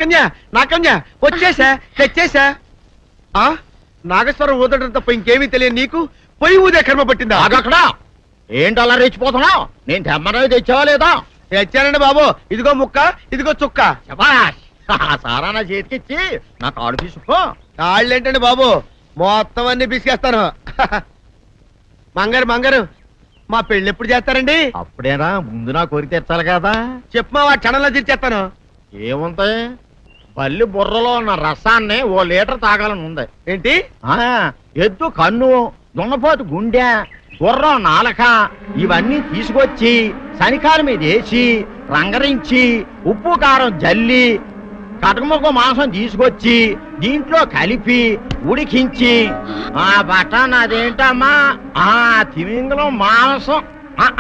కన్యా నా కన్యా వచ్చేసా తెచ్చేసా. నాగేశ్వరం ఊదటం తప్ప ఇంకేమీ తెలియదు నీకు. పొయ్యి ఊదే కర్మ పట్టిందా? అక్కడ ఏంటి అలా రెచ్చిపోతున్నావు? నేను తెమ్మనవి తెచ్చావా లేదా? తెచ్చానండి బాబు. ఇదిగో ముక్క, ఇదిగో చుక్క. శభాష్. సారా నా చేతికిచ్చి నా కాడు తీసుకో. కాళ్ళేంటండి బాబు, మొత్తం అన్ని బిసికేస్తాను. మంగారు మంగారు, మా పెళ్ళి ఎప్పుడు చేస్తారండి? అప్పుడేనా, ముందు నా కోరిక తెచ్చాలి కదా. చెప్పు మా క్షణంలో తీర్చేస్తాను. ఏముంటాయి, బల్లి బుర్రలో ఉన్న రసాన్ని ఓ లీటర్ తాగాలని ఉంది. ఏంటి? ఎద్దు కన్ను, దున్నపోతు గుండె, గుర్రం నాలక ఇవన్నీ తీసుకొచ్చి శనికాల మీద వేసి రంగరించి ఉప్పు కారం జల్లి కటకముక్క మాంసం తీసుకొచ్చి దీంట్లో కలిపి ఉడికించి బటన్ అదేంటమ్మా తిమింగలం మాంసం,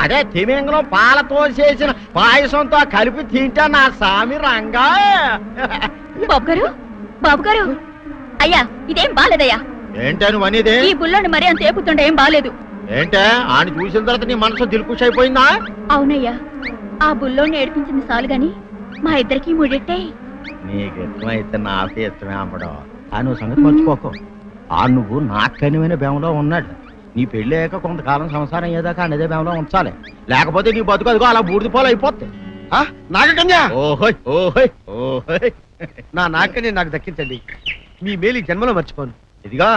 అదే తిమింగలం పాలతో చేసిన పాయసంతో కలిపి తింటా నా సామి రంగా. బాబు గారు అయ్యా, ఇదేం బాలేదయ్యా. ఏంటని అనేది? ఈ బుల్లోని మరీ అంత ఏపుతుండే ఏం బాలేదు. ఏంటే ఆయన చూసిన తర్వాత నీ మనసు దిల్కుష్ అయిపోయిందా? అవునయ్యా, ఆ బుల్లోని ఏడిపించింది చాలు గాని మా ఇద్దరికి ముడిట్టే. నీకు ఇష్టమైతే నాకే ఇష్టమే అమ్మడం. ఆ నువ్వు సంగతి మర్చిపోకు. ఆ నువ్వు నాకు కనివైన బేమలో ఉన్నాడు. నీ పెళ్లి అయ్యాక కొంతకాలం సంసారం అయ్యేదాకా అనేదే బేమలో ఉంచాలి, లేకపోతే నీ బతుకు అదిగో అలా బూడిద పోలు అయిపోతాయి. నాగకన్యా, ఓహోయ్ ఓహోయ్ ఓహోయ్, నా నాగకన్య నాకు దక్కించండి. మీ మేలు జన్మలో మర్చిపోను. ఇదిగా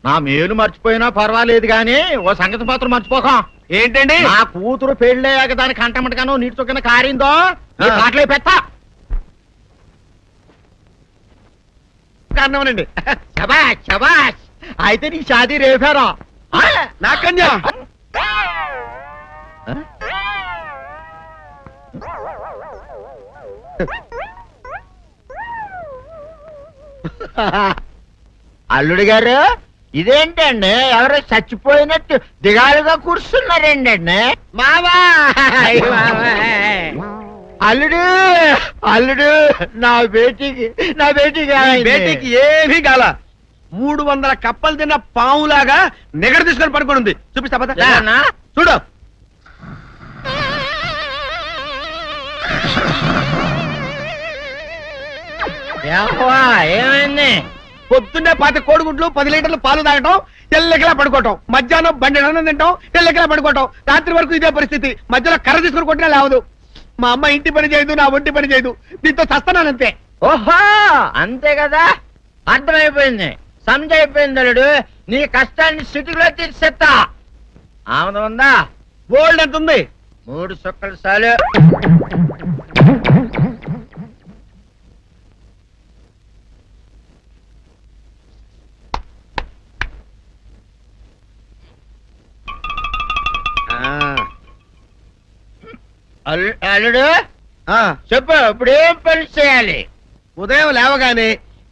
నా మేలు మర్చిపోయినా పర్వాలేదు గాని ఓ సంగతి మాత్రం మర్చిపోక. ఏంటండి? నా కూతురు పెళ్ళయ్యాక దాని కంటమటగానో నీటి చొక్కన కారిందో కాట్లే పెట్ట కారణమనండి. శబాష్ శబాష్, అయితే నీ షాదీ రేపారా? నాకన్యా అల్లుడు గారు, ఇదేంటండి ఎవరో చచ్చిపోయినట్టు దిగాలుగా కూర్చున్నారేంటండి? మావా అల్లుడు అల్లుడు, నా బేటీకి బేటీకి ఏమీ కాల. 300 కప్పలు తిన్న పావులాగా నిగడ తీసుకొని పడుకొని ఉంది. చూపిస్తా పద. చూడు. ఏమైంది? పొద్దున్నే 10 కోడిగుడ్లు 10 లీటర్లు పాలు తాగటం, తెల్లకిలా పడుకోవటం, మధ్యాహ్నం బండి అన్నం తింటాం, తెల్లకిలా పడుకోవటం, రాత్రి వరకు ఇదే పరిస్థితి. మధ్యలో కర్ర తీసుకుని కొట్టినా లేవదు. మా అమ్మ ఇంటి పని చేయదు, నా ఒంటి పని చేయదు. దీంతో చస్తున్నానంతే. ఓహో అంతే కదా, అర్థమైపోయింది, సమజైపోయింది. అల్లుడు, నీ కష్టాన్ని సిటీలో తీర్చేస్తా. ఆమె ఉందా? గోల్డ్ ఎంత ఉంది? 3 సుక్కలు చాలు. అల్లుడు చెప్పు, ఇప్పుడేం పని చేయాలి? ఉదయం లేవగానే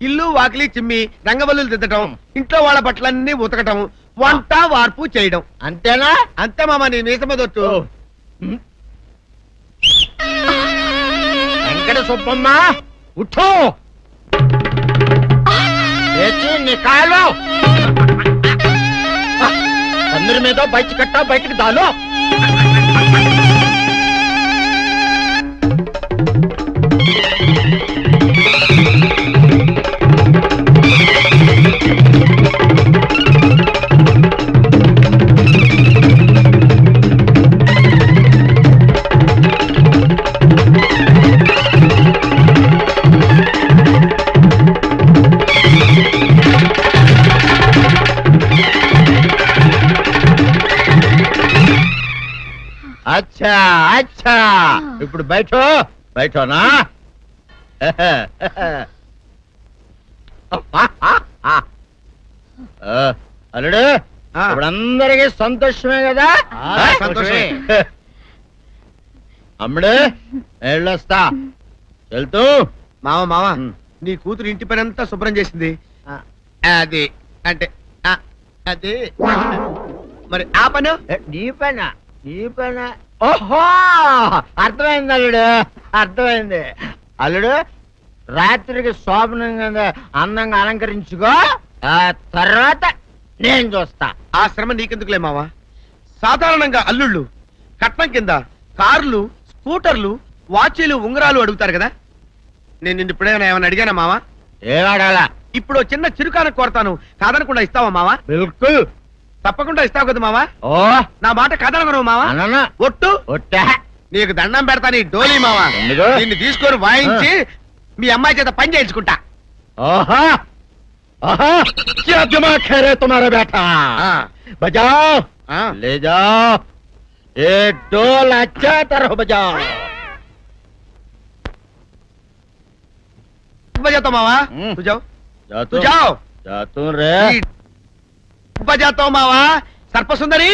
ఇల్లు వాకిలి చిమ్మి రంగవల్లులు దిద్దటం, ఇంట్లో వాళ్ళ బట్టలన్నీ ఉతకటం, వంట వార్పు చేయడం. అంతేనా? అంతే మామ, నీ మీసమదొట్టు. వెంకట సుబ్బమ్మ ఉఠో, నీ కాలు అందరి మీద బయట కట్ట, బయటికి దాలో. అచ్చా అచ్చా, ఇప్పుడు బయటనా? అల్లుడు, ఇప్పుడు అందరికీ సంతోషమే కదా? సంతోషమే. అమ్ముడు వెళ్ళొస్తా, వెళ్తూ. మామ నీ కూతురు ఇంటి పని అంతా శుభ్రం చేసింది. అది అంటే అది మరి ఆ పను నీ పైన. ఓహో అర్థమైంది అల్లుడు, అర్థమైంది. అల్లుడు, రాత్రికి శోభనంగా అందంగా అలంకరించుకో, ఆ తర్వాత నేను చూస్తా. ఆ శ్రమ నీకెందుకులే మావా. సాధారణంగా అల్లుళ్ళు కట్నం కింద కార్లు, స్కూటర్లు, వాచీలు, ఉంగరాలు అడుగుతారు కదా. నేను నిన్ను ఇప్పుడేమైనా ఏమైనా అడిగానా మావా? ఏడాడాలా? ఇప్పుడు ఓ చిన్న చిరుకాను కోరతాను, కాదనకుండా ఇస్తావా మావా? బిల్కుల్. తప్పకుండా ఇస్తావు కదా మావా? ఓ నా మాట కాదనగను మావా? అన్న ఒట్టు ఒట్టా. నీకు దండం పెడతా నీ డోలీ మావా. ఎందుకు? నిన్ను తీసుకొని వాయించి మీ అమ్మాయి చేత పని చేయించుకుంటా. ओहा ओहा क्या दिमाग है रे तुम्हारा बेटा ఆ, बजाओ ఆ. ले जाओ ये डोल अच्छा तरह बजाओ बजाता मावा हम्म। तू जाओ जा तू जाओ जा तू रे बजाता मावा सर्प सुंदरी